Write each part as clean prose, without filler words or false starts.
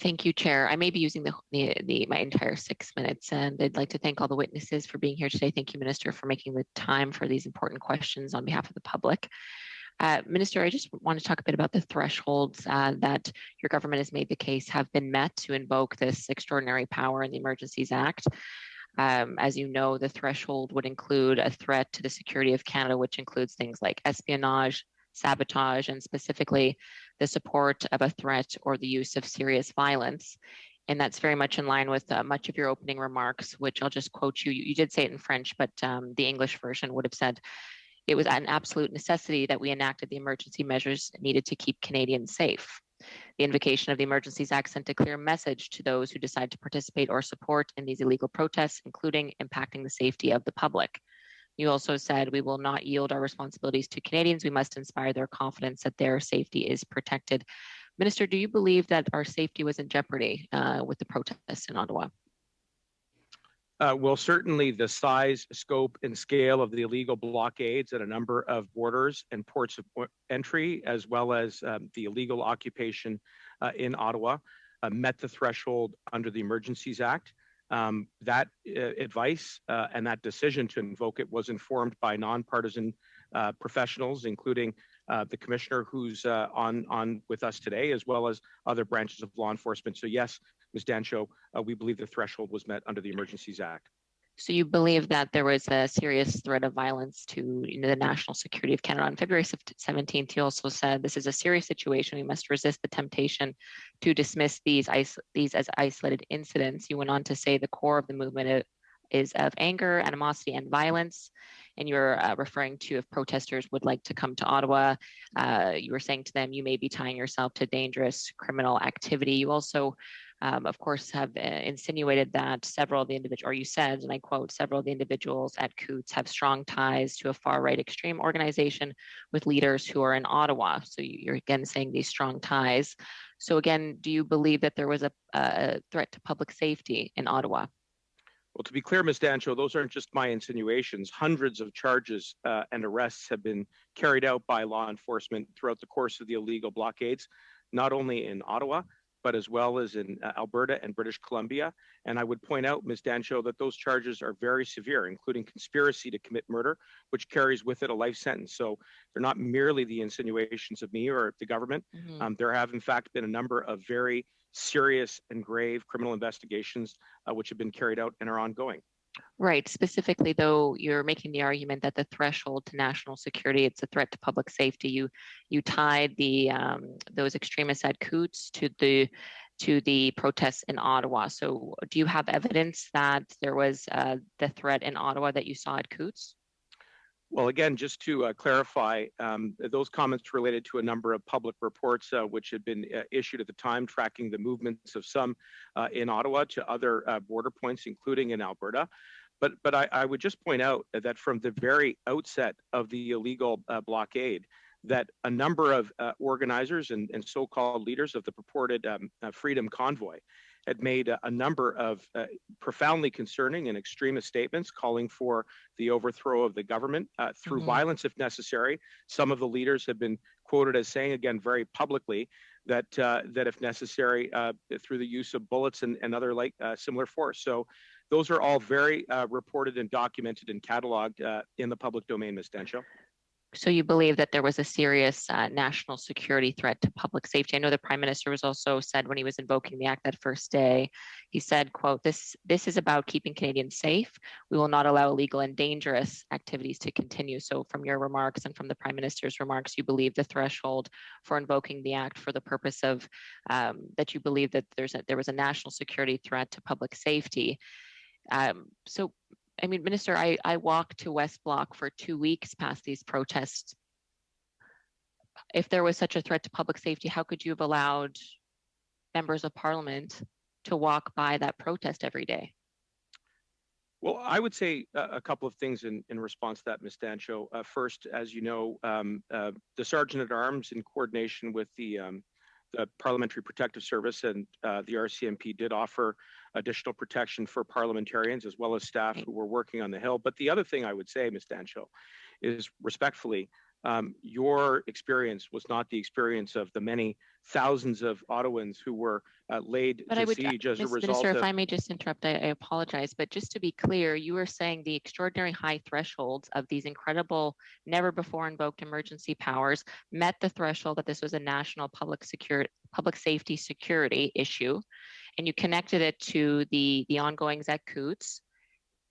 Thank you, Chair. I may be using my entire 6 minutes, and I'd like to thank all the witnesses for being here today. Thank you, Minister, for making the time for these important questions on behalf of the public. Minister, I just want to talk a bit about the thresholds that your government has made the case have been met to invoke this extraordinary power in the Emergencies Act. As you know, the threshold would include a threat to the security of Canada, which includes things like espionage, sabotage, and specifically the support of a threat or the use of serious violence. And that's very much in line with much of your opening remarks, which I'll just quote you. You did say it in French, but the English version would have said, it was an absolute necessity that we enacted the emergency measures needed to keep Canadians safe. The invocation of the Emergencies Act sent a clear message to those who decide to participate or support in these illegal protests, including impacting the safety of the public. You also said we will not yield our responsibilities to Canadians. We must inspire their confidence that their safety is protected. Minister, do you believe that our safety was in jeopardy with the protests in Ottawa? Well, certainly the size, scope, and scale of the illegal blockades at a number of borders and ports of entry, as well as the illegal occupation in Ottawa, met the threshold under the Emergencies Act. That advice and that decision to invoke it was informed by nonpartisan professionals, including the commissioner who's on with us today, as well as other branches of law enforcement. So yes, Ms. Dancho, we believe the threshold was met under the Emergencies Act. So you believe that there was a serious threat of violence to the national security of Canada. On February 17th, you also said this is a serious situation. We must resist the temptation to dismiss these as isolated incidents. You went on to say the core of the movement is of anger, animosity, and violence. And you're referring to if protesters would like to come to Ottawa, you were saying to them, you may be tying yourself to dangerous criminal activity. You also of course, have insinuated that several of the individuals, or you said, and I quote, several of the individuals at Coots have strong ties to a far-right extreme organization with leaders who are in Ottawa. So you're again saying these strong ties. So again, do you believe that there was a threat to public safety in Ottawa? Well, to be clear, Ms. Dancho, those aren't just my insinuations. Hundreds of charges and arrests have been carried out by law enforcement throughout the course of the illegal blockades, not only in Ottawa, but as well as in Alberta and British Columbia. And I would point out, Ms. Dancho, that those charges are very severe, including conspiracy to commit murder, which carries with it a life sentence. So they're not merely the insinuations of me or the government. There have, in fact, been a number of very serious and grave criminal investigations which have been carried out and are ongoing. Right. Specifically, though, you're making the argument that the threshold to national security, it's a threat to public safety. You tied those extremists at Coots to the protests in Ottawa. So do you have evidence that there was the threat in Ottawa that you saw at Coots? Well, again, just to clarify, those comments related to a number of public reports which had been issued at the time, tracking the movements of some in Ottawa to other border points, including in Alberta. But I would just point out that from the very outset of the illegal blockade, that a number of organizers and so-called leaders of the purported Freedom Convoy had made a number of profoundly concerning and extremist statements calling for the overthrow of the government through violence if necessary. Some of the leaders have been quoted as saying, again, very publicly, that if necessary, through the use of bullets and other similar force. So those are all very reported and documented and cataloged in the public domain, Ms. Dancho. So you believe that there was a serious national security threat to public safety. I know the Prime Minister was also said when he was invoking the act that first day, he said, quote, this is about keeping Canadians safe. We will not allow illegal and dangerous activities to continue. So from your remarks and from the Prime Minister's remarks, you believe the threshold for invoking the act for the purpose of that you believe that there was a national security threat to public safety. So I mean, Minister, I walked to West Block for 2 weeks past these protests. If there was such a threat to public safety, how could you have allowed members of Parliament to walk by that protest every day? Well, I would say a couple of things in response to that, Ms. Dancho. First, as you know, the Sergeant at Arms, in coordination with the Parliamentary Protective Service and the RCMP, did offer additional protection for parliamentarians as well as staff who were working on the Hill. But the other thing I would say, Ms. Dancho, is respectfully, your experience was not the experience of the many thousands of Ottawans who were laid to siege as a result Minister, of... if I may just interrupt, I apologize, but just to be clear, you were saying the extraordinary high thresholds of these incredible, never before invoked emergency powers met the threshold that this was a national public safety security issue, and you connected it to the ongoings at Coutts.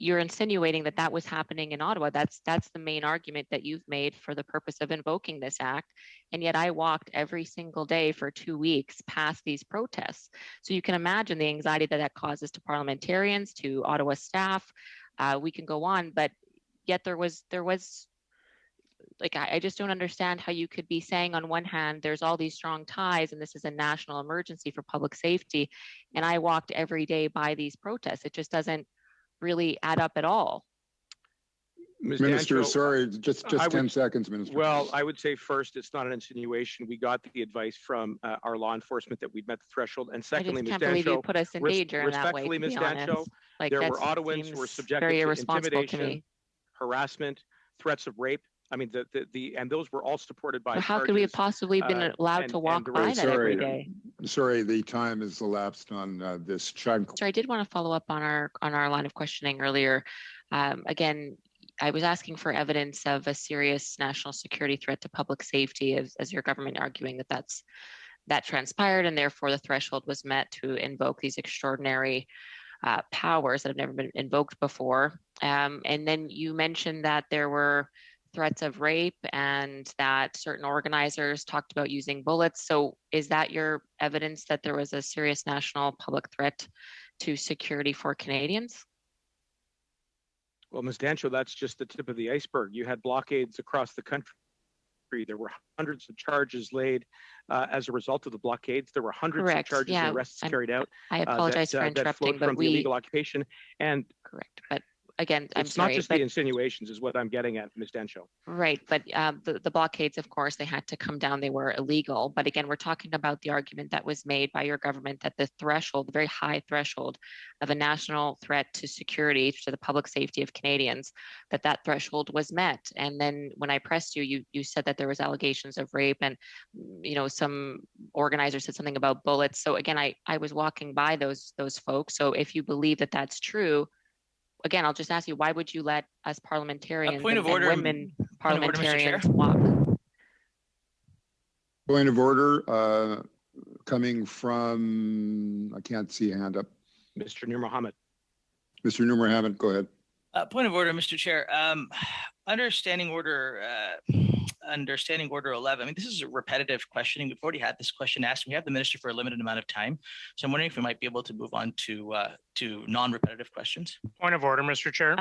You're insinuating that that was happening in Ottawa. That's the main argument that you've made for the purpose of invoking this act. And yet I walked every single day for 2 weeks past these protests. So you can imagine the anxiety that that causes to parliamentarians, to Ottawa staff. We can go on, but yet there was like, I just don't understand how you could be saying on one hand, there's all these strong ties and this is a national emergency for public safety. And I walked every day by these protests. It just doesn't really add up at all. Minister, sorry, just 10 seconds, Minister. Well, I would say first, it's not an insuination. We got the advice from our law enforcement that we'd met the threshold. And secondly, Ms. I just can't believe you put us in danger in that way, respectfully, Ms. Dancho, like, there were Ottawans who were subjected to intimidation, harassment, threats of rape. I mean, and those were all supported by. So how could we have possibly been allowed to walk by that every day? Sorry, the time has elapsed on this chunk. So I did want to follow up on our line of questioning earlier. Again, I was asking for evidence of a serious national security threat to public safety, as your government arguing that transpired, and therefore the threshold was met to invoke these extraordinary powers that have never been invoked before. And then you mentioned that there were threats of rape and that certain organizers talked about using bullets. So is that your evidence that there was a serious national public threat to security for Canadians? Well, Ms. Dancho, that's just the tip of the iceberg. You had blockades across the country. There were hundreds of charges laid as a result of the blockades. There were hundreds of charges and arrests carried out. I apologize for interrupting, but from the illegal occupation. And correct, but again, I'm it's sorry, not just the insinuations is what I'm getting at, Ms. Dancho. Right, but the blockades, of course, they had to come down. They were illegal. But again, we're talking about the argument that was made by your government that the threshold, the very high threshold of a national threat to security, to the public safety of Canadians, that threshold was met. And then when I pressed you, you said that there was allegations of rape, and some organizers said something about bullets. So again, I was walking by those folks. So if you believe that that's true, again, I'll just ask you, why would you let us parliamentarians and women parliamentarians walk? Point of order coming from, I can't see a hand up. Mr. Nur Mohammed. Mr. Nur Mohammed, go ahead. Point of order, Mr. Chair. Understanding order 11. I mean, this is a repetitive questioning. We've already had this question asked. We have the minister for a limited amount of time, so I'm wondering if we might be able to move on to non-repetitive questions. Point of order, Mr. Chair.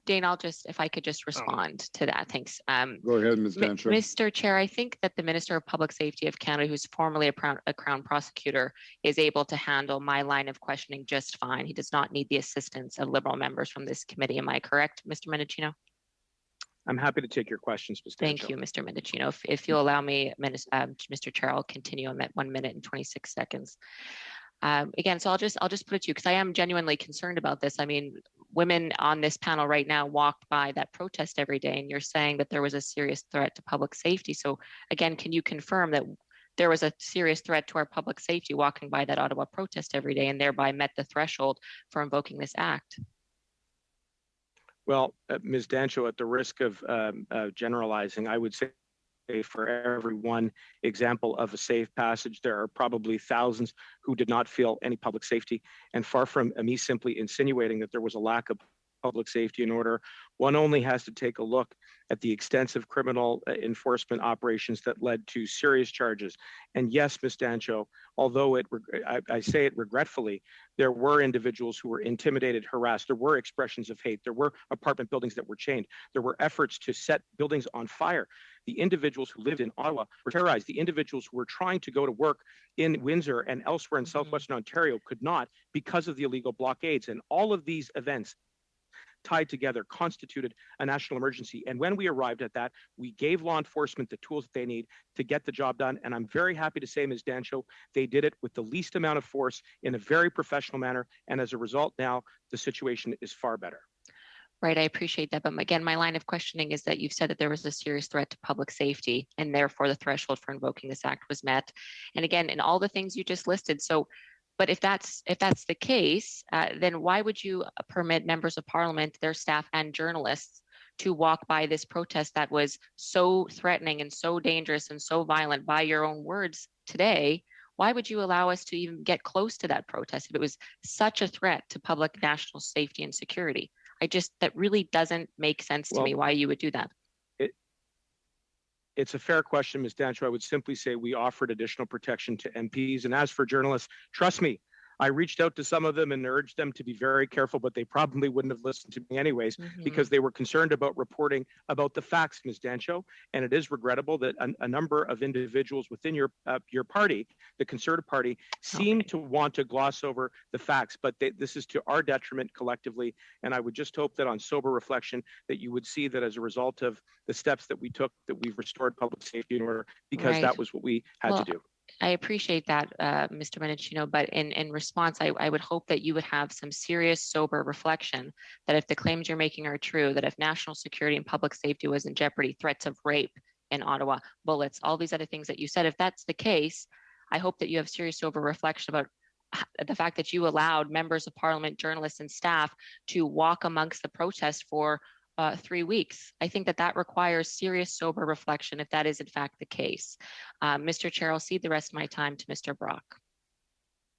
Dane, if I could just respond to that. Thanks. Go ahead, Ms. Dancho. Mr. Chair, I think that the Minister of Public Safety of Canada, who's formerly a Crown prosecutor, is able to handle my line of questioning just fine. He does not need the assistance of Liberal members from this committee. Am I correct, Mr. Mendicino? I'm happy to take your questions, Ms. Dancho. Thank you, Mr. Mendicino. If you'll allow me, Mr. Chair, I'll continue. I'm at 1 minute and 26 seconds. Again, so I'll just put it to you, because I am genuinely concerned about this. I mean, women on this panel right now walked by that protest every day, and you're saying that there was a serious threat to public safety. So again, can you confirm that there was a serious threat to our public safety walking by that Ottawa protest every day, and thereby met the threshold for invoking this act? Well, Ms. Dancho, at the risk of generalizing, I would say for every one example of a safe passage, there are probably thousands who did not feel any public safety. And far from me simply insinuating that there was a lack of public safety and order, one only has to take a look at the extensive criminal enforcement operations that led to serious charges. And yes, Ms. Dancho, although I say it regretfully, there were individuals who were intimidated, harassed. There were expressions of hate. There were apartment buildings that were chained. There were efforts to set buildings on fire. The individuals who lived in Ottawa were terrorized. The individuals who were trying to go to work in Windsor and elsewhere in southwestern Ontario could not because of the illegal blockades. And all of these events tied together constituted a national emergency. And when we arrived at that, we gave law enforcement the tools that they need to get the job done. And I'm very happy to say, Ms. Dancho, they did it with the least amount of force in a very professional manner. And as a result, now the situation is far better. Right, I appreciate that. But again, my line of questioning is that you've said that there was a serious threat to public safety, and therefore the threshold for invoking this act was met. And again, in all the things you just listed. So, but if that's the case, then why would you permit members of parliament, their staff, and journalists to walk by this protest that was so threatening and so dangerous and so violent, by your own words today? Why would you allow us to even get close to that protest if it was such a threat to public national safety and security? That really doesn't make sense to me why you would do that. It's a fair question, Ms. Dancho. I would simply say we offered additional protection to MPs. And as for journalists, trust me, I reached out to some of them and urged them to be very careful, but they probably wouldn't have listened to me anyways, because they were concerned about reporting about the facts, Ms. Dancho. And it is regrettable that a number of individuals within your party, the Conservative Party, seem to want to gloss over the facts, but this is to our detriment collectively. And I would just hope that on sober reflection, that you would see that as a result of the steps that we took, that we've restored public safety in order, because that was what we had to do. I appreciate that, Mr. Mendicino, but in response, I would hope that you would have some serious, sober reflection that if the claims you're making are true, that if national security and public safety was in jeopardy, threats of rape in Ottawa, bullets, all these other things that you said, if that's the case, I hope that you have serious, sober reflection about the fact that you allowed members of parliament, journalists, and staff to walk amongst the protest for 3 weeks. I think that requires serious, sober reflection if that is in fact the case. Mr. Chair, I'll cede the rest of my time to Mr. Brock.